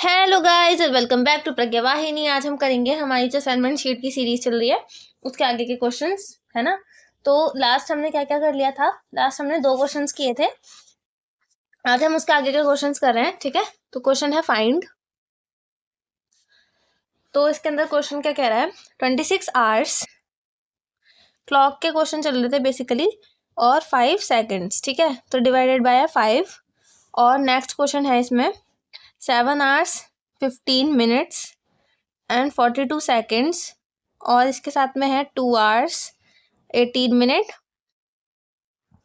Hello guys, welcome back to Pragya Vahini. आज हम करेंगे हमारी जो असाइनमेंट शीट की सीरीज चल रही है उसके आगे के क्वेश्चंस, है ना। तो लास्ट हमने क्या क्या कर लिया था? लास्ट हमने 2 क्वेश्चंस किए थे। आज हम उसके आगे के क्वेश्चंस कर रहे हैं, ठीक है। तो क्वेश्चन है फाइंड। तो इसके अंदर क्वेश्चन क्या कह रहा है? 26 आवर्स क्लॉक के क्वेश्चन चल रहे थे बेसिकली, और 5 सेकेंड्स, ठीक है। तो डिवाइडेड बाय 5। और नेक्स्ट क्वेश्चन है इसमें 7 आवर्स 15 मिनट्स एंड 42 सेकेंड्स, और इसके साथ में है 2 आवर्स 18 मिनट,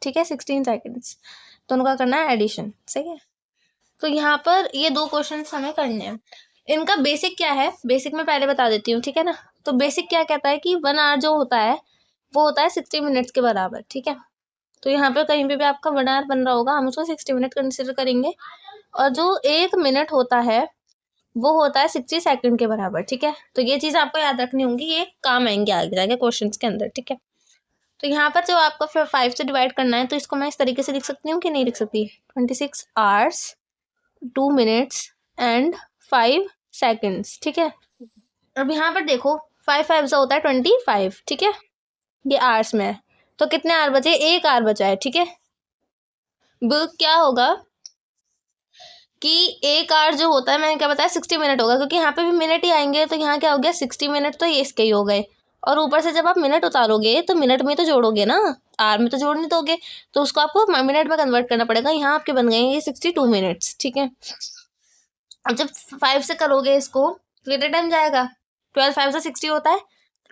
ठीक है, 16 सेकेंड्स। तो उनका करना है एडिशन, सही है। तो यहाँ पर ये 2 क्वेश्चन हमें करने हैं। इनका बेसिक क्या है, बेसिक मैं पहले बता देती हूँ, ठीक है ना। तो बेसिक क्या कहता है कि 1 आवर जो होता है वो होता है 60 मिनट्स के बराबर, ठीक है। तो यहाँ पे कहीं पे भी आपका 1 आवर बन रहा होगा, हम उसको 60 मिनट कंसिडर करेंगे। और जो 1 मिनट होता है वो होता है 60 सेकंड के बराबर, ठीक है। तो ये चीज़ आपको याद रखनी होगी, ये काम आएंगे आगे जाके क्वेश्चंस के अंदर, ठीक है। तो यहाँ पर जो आपको 5 से डिवाइड करना है, तो इसको मैं इस तरीके से लिख सकती हूँ कि नहीं लिख सकती? 26 आवर्स 2 मिनट्स एंड 5 सेकेंड्स, ठीक है। अब यहाँ पर देखो 5 5 जो होता है 25, ठीक है। ये आवर्स में है, तो कितने आवर बचे? 1 आवर बचा है, ठीक है। क्या होगा कि 1 आवर जो होता है, मैंने क्या बताया, 60 मिनट होगा, क्योंकि यहाँ पे भी मिनट ही आएंगे। तो यहाँ क्या हो गया, 60 मिनट तो ये इसके ही हो गए। और ऊपर से जब आप मिनट उतारोगे तो मिनट में तो जोड़ोगे ना, आवर में तो जोड़ नहीं दोगे। तो उसको आपको मिनट में कन्वर्ट करना पड़ेगा। यहाँ आपके बन गए ये 62 मिनट्स, ठीक है। अब जब 5 से करोगे इसको तो कितना टाइम जाएगा? 12 5 से 60 होता है,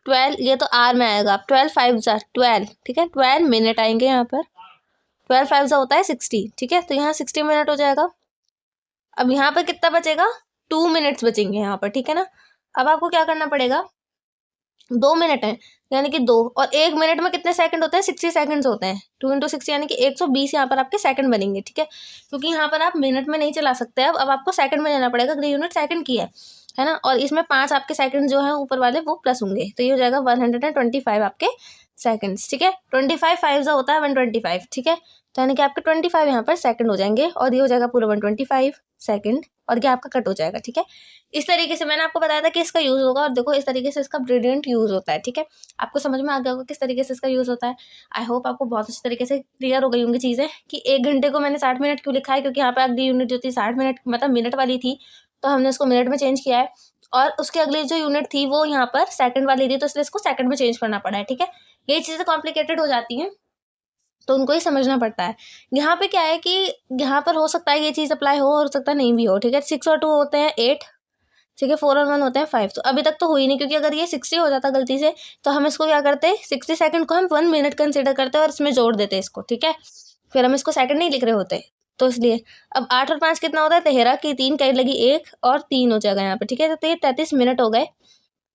12 ये तो आवर में आएगा। 12 5 जा 12, ठीक है। 12 मिनट आएंगे यहाँ पर। 12 5 जा होता है 60, ठीक है। तो यहाँ 60 मिनट हो जाएगा। अब यहाँ पर कितना बचेगा? 2 मिनट्स बचेंगे यहाँ पर, ठीक है ना। अब आपको क्या करना पड़ेगा, 2 मिनट है यानी कि 2, और 1 मिनट में कितने सेकंड होते हैं? 60 सेकंड्स होते हैं। 2 × 60 यानी कि 120 यहाँ पर आपके सेकंड बनेंगे, ठीक है। क्योंकि यहाँ पर आप मिनट में नहीं चला सकते। अब आपको सेकंड में लेना पड़ेगा, अगली यूनिट सेकंड की है ना। और इसमें 5 आपके सेकंड जो है ऊपर वाले वो प्लस होंगे, तो ये हो जाएगा 125 आपके सेकंड्स, ठीक है। 25 5 जो होता है 125, ठीक है। तो यानी कि आपके 25 यहाँ पर सेकंड हो जाएंगे, और ये हो जाएगा पूरा 125 सेकंड, और ये आपका कट हो जाएगा, ठीक है। इस तरीके से मैंने आपको बताया था कि इसका यूज़ होगा, और देखो इस तरीके से इसका ग्रेडियंट यूज़ होता है, ठीक है। आपको समझ में आ गया होगा किस तरीके से इसका यूज़ होता है। आई होप आपको बहुत अच्छी तरीके से क्लियर हो गई होंगी चीज़ें कि 1 घंटे को मैंने 60 मिनट क्यों लिखा है, क्योंकि यहाँ पे अगली यूनिट जो थी 60 मिनट मतलब मिनट वाली थी, तो हमने उसको मिनट में चेंज किया है। और उसके अगली जो यूनिट थी वो यहाँ पर सेकंड वाली थी, तो इसलिए इसको सेकंड में चेंज करना पड़ा है, ठीक है। ये चीज़ें कॉम्प्लिकेटेड हो जाती हैं, तो उनको ही समझना पड़ता है। यहाँ पे क्या है कि यहाँ पर हो सकता है ये चीज़ अप्लाई हो सकता है नहीं भी हो, ठीक है। 6 और 2 होते हैं 8, ठीक है। 4 और 1 होते हैं 5। तो अभी तक तो हुई नहीं, क्योंकि अगर ये 60 हो जाता गलती से तो हम इसको क्या करते, 60 सेकंड को हम 1 मिनट कंसिडर करते और इसमें जोड़ देते इसको, ठीक है। फिर हम इसको सेकंड नहीं लिख रहे होते, तो इसलिए। अब 8 और 5 कितना होता है? 13 की 3 कैरी लगी 1 और 3 हो जाएगा यहाँ पे, ठीक है। तो ये 33 मिनट हो गए।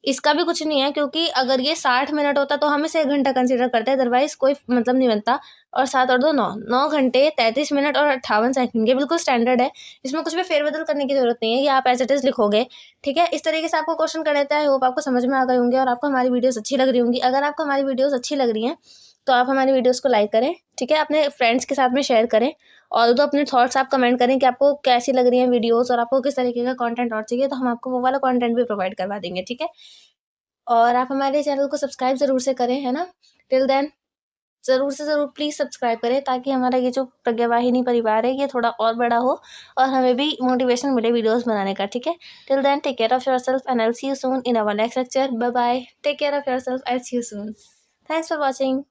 इसका भी कुछ नहीं है, क्योंकि अगर ये 60 मिनट होता तो हम इसे 1 घंटा कंसिडर करते हैं, अदरवाइज कोई मतलब नहीं बनता। और 7 और 2 9, 9 घंटे 33 मिनट और 58 सेकंड, ये बिल्कुल स्टैंडर्ड है। इसमें कुछ भी फेरबदल करने की जरूरत नहीं है, ये आप एज इट इज लिखोगे, ठीक है। इस तरीके से आपको क्वेश्चन कर लेते हैं। आई होप आपको समझ में आ गए होंगे और आपको हमारी वीडियोस अच्छी लग रही होंगी। अगर आपको हमारी वीडियोस अच्छी लग रही हैं तो आप हमारी वीडियोस को लाइक करें, ठीक है। अपने फ्रेंड्स के साथ में शेयर करें, और तो अपने थॉट्स आप कमेंट करें कि आपको कैसी लग रही हैं वीडियोस और आपको किस तरीके का कंटेंट और चाहिए, तो हम आपको वो वाला कंटेंट भी प्रोवाइड करवा देंगे, ठीक है। और आप हमारे चैनल को सब्सक्राइब ज़रूर से करें, है ना। टिल देन ज़रूर से ज़रूर प्लीज़ सब्सक्राइब करें, ताकि हमारा ये जो प्रज्ञा वाहिनी परिवार है ये थोड़ा और बड़ा हो और हमें भी मोटिवेशन मिले वीडियोस बनाने का, ठीक है। Till then take care of yourself and I will see you soon in our next lecture. Bye bye, take care of yourself, I will see you soon. Thanks for watching.